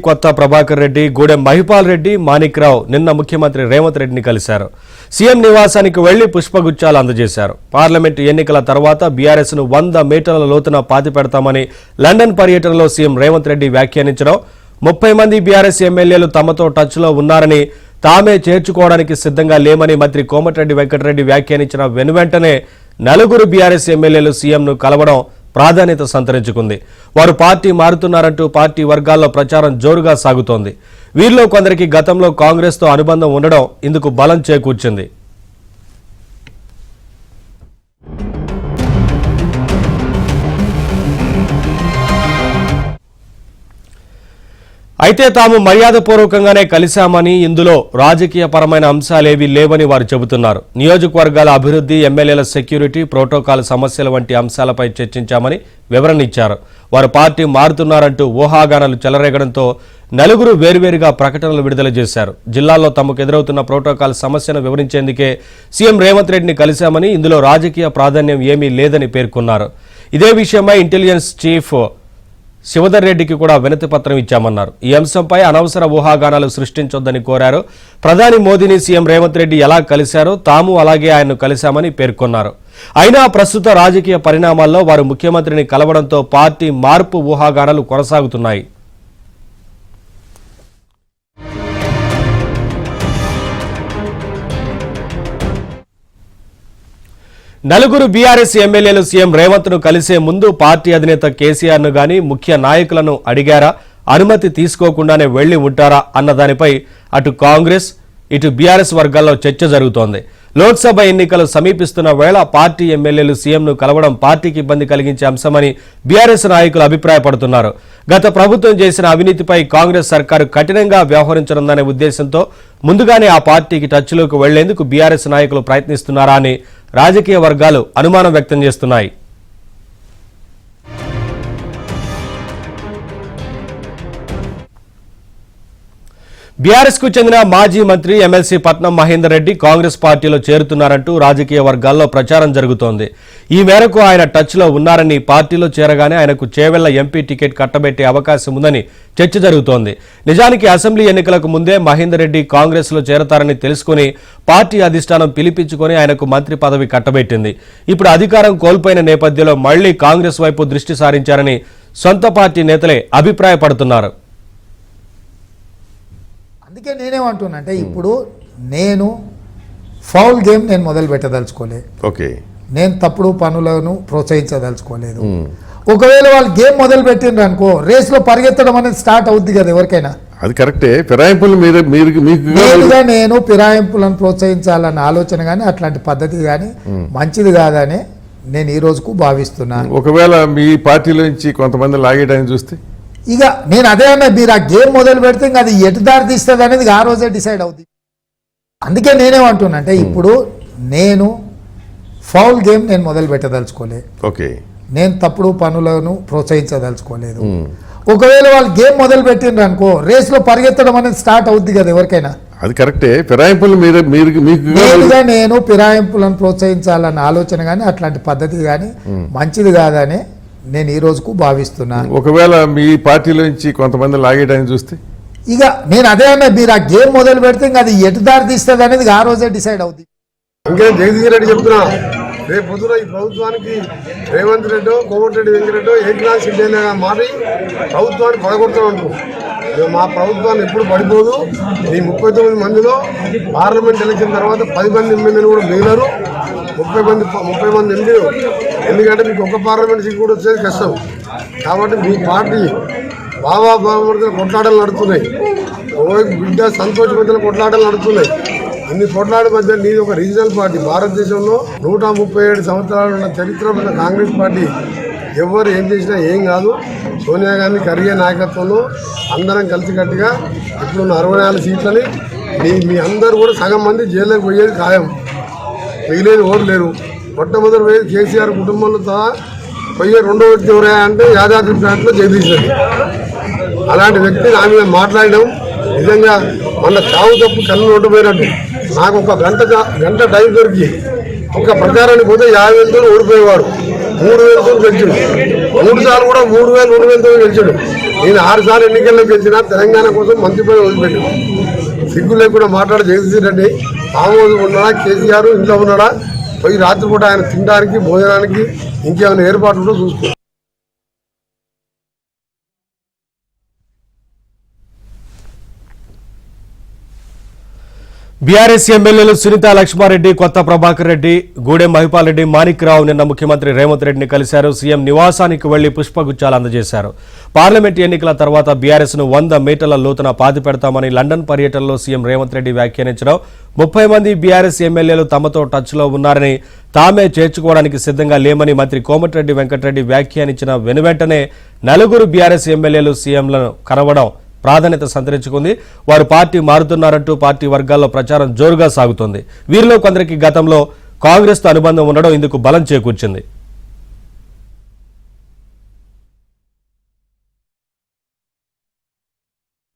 కొత్త ప్రభాకర్ రెడ్డి, గూడెం మహిపాల్ రెడ్డి, మాణిక్రావు నిన్న ముఖ్యమంత్రి రేవంత్ రెడ్డిని కలిశారు. సీఎం నివాసానికి వెళ్లి పుష్పగుచ్చాలు అందజేశారు. పార్లమెంటు ఎన్నికల తర్వాత బీఆర్ఎస్ ను 100 మీటర్ల లోతున పాతిపెడతామని లండన్ పర్యటనలో సీఎం రేవంత్ రెడ్డి వ్యాఖ్యానించడం, 30 మంది బీఆర్ఎస్ ఎమ్మెల్యేలు తమతో టచ్ లో ఉన్నారని, తామే చేర్చుకోవడానికి సిద్ధంగా లేమని మంత్రి కోమటిరెడ్డి వెంకటరెడ్డి వ్యాఖ్యానించిన వెనువెంటనే నలుగురు బీఆర్ఎస్ ఎమ్మెల్యేలు సీఎంను కలవడం ప్రాధాన్యత సంతరించుకుంది. వారు పార్టీ మారుతున్నారంటూ పార్టీ వర్గాల్లో ప్రచారం జోరుగా సాగుతోంది. వీరిలో కొందరికి గతంలో కాంగ్రెస్తో అనుబంధం ఉండడం ఇందుకు బలం చేకూర్చింది. అయితే తాము మర్యాదపూర్వకంగానే కలిశామని, ఇందులో రాజకీయపరమైన అంశాలేవీ లేవని వారు చెబుతున్నారు. నియోజకవర్గాల అభివృద్ధి, ఎమ్మెల్యేల సెక్యూరిటీ, ప్రోటోకాల్ సమస్యల వంటి అంశాలపై చర్చించామని వివరణ ఇచ్చారు. వారు పార్టీ మారుతున్నారంటూ ఊహాగానాలు చెలరేగడంతో నలుగురు వేర్వేరుగా ప్రకటనలు విడుదల చేశారు. జిల్లాలో తమకు ఎదురవుతున్న ప్రోటోకాల్ సమస్యను వివరించేందుకే సీఎం రేవంత్ రెడ్డిని కలిశామని, ఇందులో రాజకీయ ప్రాధాన్యం ఏమీ లేదని పేర్కొన్నారు. ఇదే విషయమై ఇంటెలిజెన్స్ చీఫ్ శివధర్ రెడ్డికి కూడా వినతి పత్రం ఇచ్చామన్నారు. ఈ అంశంపై అనవసర ఊహాగానాలు సృష్టించొద్దని కోరారు. ప్రధాని మోదీని సీఎం రేవంత్ రెడ్డి ఎలా కలిశారో తాము అలాగే ఆయన్ను కలిశామని పేర్కొన్నారు. అయినా ప్రస్తుత రాజకీయ పరిణామాల్లో వారు ముఖ్యమంత్రిని కలవడంతో పార్టీ మార్పు ఊహాగానాలు కొనసాగుతున్నాయి. నలుగురు బీఆర్ఎస్ ఎమ్మెల్యేలు సీఎం రేవంత్ ను కలిసే ముందు పార్టీ అధినేత కేసీఆర్ ను గాని, ముఖ్య నాయకులను అడిగారా, అనుమతి తీసుకోకుండానే వెళ్లి ఉంటారా అన్న దానిపై అటు కాంగ్రెస్ ఇటు బీఆర్ఎస్ వర్గాల్లో చర్చ జరుగుతోంది. లోక్సభ ఎన్నికలు సమీపిస్తున్న వేళ పార్టీ ఎమ్మెల్యేలు సీఎంను కలవడం పార్టీకి ఇబ్బంది కలిగించే అంశమని బీఆర్ఎస్ నాయకులు అభిప్రాయపడుతున్నారు. గత ప్రభుత్వం చేసిన అవినీతిపై కాంగ్రెస్ సర్కారు కఠినంగా వ్యవహరించనుందనే ఉద్దేశంతో ముందుగానే ఆ పార్టీకి టచ్లోకి వెళ్లేందుకు బీఆర్ఎస్ నాయకులు ప్రయత్నిస్తున్నారా అని రాజకీయ వర్గాలు అనుమానం వ్యక్తం చేస్తున్నాయి. బీఆర్ఎస్ కు చెందిన మాజీ మంత్రి ఎమ్మెల్సీ పట్నం మహేందర్ రెడ్డి కాంగ్రెస్ పార్టీలో చేరుతున్నారంటూ రాజకీయ వర్గాల్లో ప్రచారం జరుగుతోంది. ఈ మేరకు ఆయన టచ్ లో ఉన్నారని, పార్టీలో చేరగానే ఆయనకు చేవెళ్ల ఎంపీ టికెట్ కట్టబెట్టే అవకాశం ఉందని చర్చ జరుగుతోంది. నిజానికి అసెంబ్లీ ఎన్నికలకు ముందే మహేందర్ రెడ్డి కాంగ్రెస్ లో చేరతారని తెలుసుకుని పార్టీ అధిష్టానం పిలిపించుకొని ఆయనకు మంత్రి పదవి కట్టబెట్టింది. ఇప్పుడు అధికారం కోల్పోయిన నేపథ్యంలో మళ్లీ కాంగ్రెస్ వైపు దృష్టి సారించారని సొంత పార్టీ నేతలే అభిప్రాయపడుతున్నారు. అందుకే నేనేమంటున్నానంటే, ఇప్పుడు నేను ఫౌల్ గేమ్ నేను మొదలు పెట్టదలుచుకోలేదు. ఓకే, నేను తప్పుడు పనులను ప్రోత్సహించదలుచుకోలేదు. ఒకవేళ వాళ్ళు గేమ్ మొదలు పెట్టిండ్రు అనుకో, రేస్లో పరిగెత్తడం అనేది స్టార్ట్ అవుద్ది కదా ఎవరికైనా. అది కరెక్టే. ఫిరాయింపులు నేనుగా నేను ఫిరాయింపులను ప్రోత్సహించాలన్న ఆలోచన కానీ, అట్లాంటి పద్ధతి కానీ మంచిది కాదని నేను ఈ రోజుకు భావిస్తున్నాను. ఒకవేళ మీ పార్టీలో నుంచి కొంతమంది లాగేయడానికి చూస్తే ఇక నేను అదే అన్నా, మీరు ఆ గేమ్ మొదలు పెడితే ఇంకా అది ఎటు దారి తీస్తుంది అనేది ఆ రోజే డిసైడ్ అవుతుంది. అందుకే నేనేమంటున్నానంటే, ఇప్పుడు నేను ఫౌల్ గేమ్ నేను మొదలు పెట్టదలుచుకోలేదు. ఓకే, నేను తప్పుడు పనులను ప్రోత్సహించదలుచుకోలేదు. ఒకవేళ వాళ్ళు గేమ్ మొదలు పెట్టిండ్రు అనుకో, రేస్లో పరిగెత్తడం అనేది స్టార్ట్ అవుద్ది కదా ఎవరికైనా. అది కరెక్టే. ఫిరాయింపులు నేనుగా నేను ఫిరాయింపులను ప్రోత్సహించాలన్న ఆలోచన కానీ, అట్లాంటి పద్ధతి కానీ మంచిది కాదని నేను ఈ రోజుకు భావిస్తున్నాను. ఒకవేళ మీ పార్టీలో నుంచి కొంతమంది లాగేయడానికి చూస్తే ఇక నేను అదే అన్నా, మీరు ఆ గేమ్ మొదలు పెడితే ఇంకా అది ఎటు దారి తీస్తుంది అనేది ఆ రోజే డిసైడ్ అవుతుంది. ఇంకా జగదీష్ రెడ్డి చెప్తున్నా, రేపు పొద్దున ఈ ప్రభుత్వానికి రేవంత్ రెడ్డి, కోమటిరెడ్డి వెంకరెడ్డి ఏకనాథ్ షిండేగా మారి ప్రభుత్వాన్ని పడగొడతా ఉంటాం. మా ప్రభుత్వాన్ని ఎప్పుడు పడిపోదు. ఈ 39 మందిలో పార్లమెంట్ ఎలక్షన్ తర్వాత 10 మంది ఎమ్మెల్యేలు కూడా మిగిలారు. 30 మంది ఎంపీలు. ఎందుకంటే మీకు ఒక పార్లమెంట్ సీట్ కూడా వచ్చేది కష్టం. కాబట్టి మీ పార్టీ బాబామర్దుల కొట్లాటలు నడుస్తున్నాయి. ఓవైపు బిడ్డ సంతోష్ మధ్యలో కొట్లాటలు నడుస్తున్నాయి. ఇన్ని కొట్లాట మధ్య నీది ఒక రీజనల్ పార్టీ. భారతదేశంలో 137 సంవత్సరాలు ఉన్న చరిత్ర ఉన్న కాంగ్రెస్ పార్టీ ఎవరు ఏం చేసినా ఏం కాదు. సోనియా గాంధీ ఖర్గే నాయకత్వంలో అందరం కలిసికట్టుగా ఇప్పుడున్న 64 సీట్లని మీ అందరూ కూడా సగం మంది జైల్లోకి పోయేది ఖాయం. మిగిలేని ఓటు లేరు. మొట్టమొదటి పోయేది కేసీఆర్ కుటుంబంలో సహా పోయే రెండో వ్యక్తి ఎవరైనా అంటే యాదాద్రి ప్లాంట్లో జగదీష్ రెడ్డి. అలాంటి వ్యక్తి నా మీద మాట్లాడడం నిజంగా మన చావు తప్పు కళ్ళు ఓడిపోయినట్టు. నాకు ఒక గంట టైం దొరికి ఒక ప్రచారానికి పోతే 50,000 ఓడిపోయేవాడు. 3,000 పెంచుడు. 3 సార్లు కూడా 3,000 2,000తో గెలిచాడు. నేను 6 సార్లు ఎన్నికల్లో గెలిచినా తెలంగాణ కోసం మంచి పని వదిలిపెట్టాడు. సిగ్గు లేకుండా మాట్లాడే జగదీశ్వర్ రెడ్డి ఫామ్ హౌస్ ఉన్నాడా, కేసీఆర్ ఇంట్లో ఉన్నాడా, పోయి రాత్రిపూట ఆయన తినడానికి భోజనానికి ఇంకేమైనా ఏర్పాటు ఉందో చూసుకో. బీఆర్ఎస్ ఎమ్మెల్యేలు సునీత లక్ష్మారెడ్డి, కొత్త ప్రభాకర్ రెడ్డి, గూడెం మహిపాల్ రెడ్డి, మాణిక్రావు నిన్న ముఖ్యమంత్రి రేవంత్ రెడ్డిని కలిశారు. సీఎం నివాసానికి వెళ్లి పుష్పగుచ్చాలు అందజేశారు. పార్లమెంట్ ఎన్నికల తర్వాత బీఆర్ఎస్ ను 100 మీటర్ల లోతున పాతిపెడతామని లండన్ పర్యటనలో సీఎం రేవంత్ రెడ్డి వ్యాఖ్యానించడం, 30 మంది బీఆర్ఎస్ ఎమ్మెల్యేలు తమతో టచ్లో ఉన్నారని, తామే చేర్చుకోవడానికి సిద్ధంగా లేమని మంత్రి కోమటిరెడ్డి వెంకటరెడ్డి వ్యాఖ్యానించిన వెనువెంటనే 4 బీఆర్ఎస్ ఎమ్మెల్యేలు సీఎంలను కలవడం ప్రాధాన్యత సంతరించుకుంది. వారు పార్టీ మారుతున్నారంటూ పార్టీ వర్గాల్లో ప్రచారం జోరుగా సాగుతోంది. వీరిలో కొందరికి గతంలో కాంగ్రెస్తో అనుబంధం ఉండడం ఇందుకు బలం చేకూర్చింది.